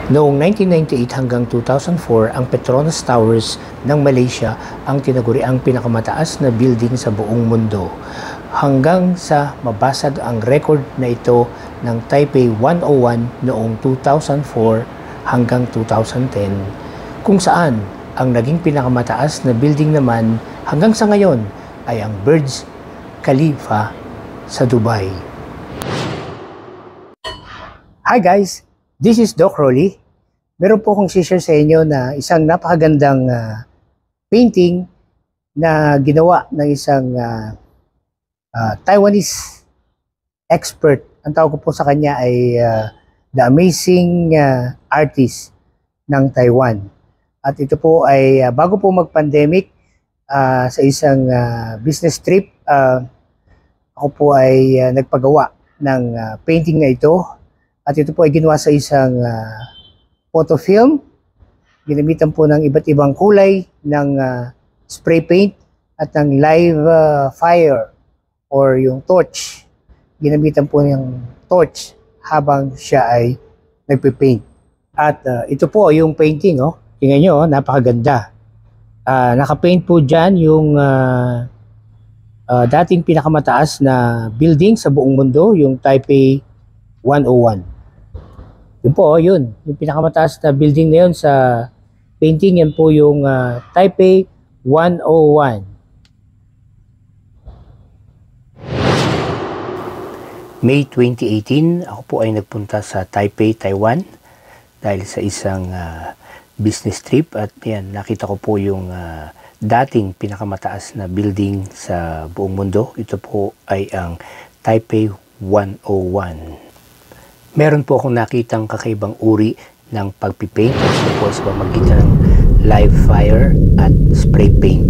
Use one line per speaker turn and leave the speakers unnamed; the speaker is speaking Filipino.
Noong 1998 hanggang 2004, ang Petronas Towers ng Malaysia ang tinaguriang pinakamataas na building sa buong mundo. Hanggang sa mabasag ang record na ito ng Taipei 101 noong 2004 hanggang 2010, kung saan ang naging pinakamataas na building naman hanggang sa ngayon ay ang Burj Khalifa sa Dubai. Hi guys! This is Doc Rolly. Meron po akong share sa inyo na isang napakagandang painting na ginawa ng isang Taiwanese expert. Ang tawag ko po sa kanya ay The Amazing Artist ng Taiwan. At ito po ay bago po mag-pandemic sa isang business trip, ako po ay nagpagawa ng painting na ito. At ito po ay ginawa sa isang photo film. Ginamitan po ng iba't ibang kulay ng spray paint at ng live fire or yung torch. Ginamitan po ng torch habang siya ay nagpe-paint. At ito po yung painting. Oh. Tingnan nyo, napakaganda. Nakapaint po dyan yung dating pinakamataas na building sa buong mundo, yung Taipei 101. Yun po, yun. Yung pinakamataas na building na yun sa painting, yan po yung Taipei 101. May 2018, ako po ay nagpunta sa Taipei, Taiwan dahil sa isang business trip at yan, nakita ko po yung dating pinakamataas na building sa buong mundo. Ito po ay ang Taipei 101. Meron po akong nakitang kakaibang uri ng pagpipaint. Ito po sa pamamagitan ng live fire at spray paint.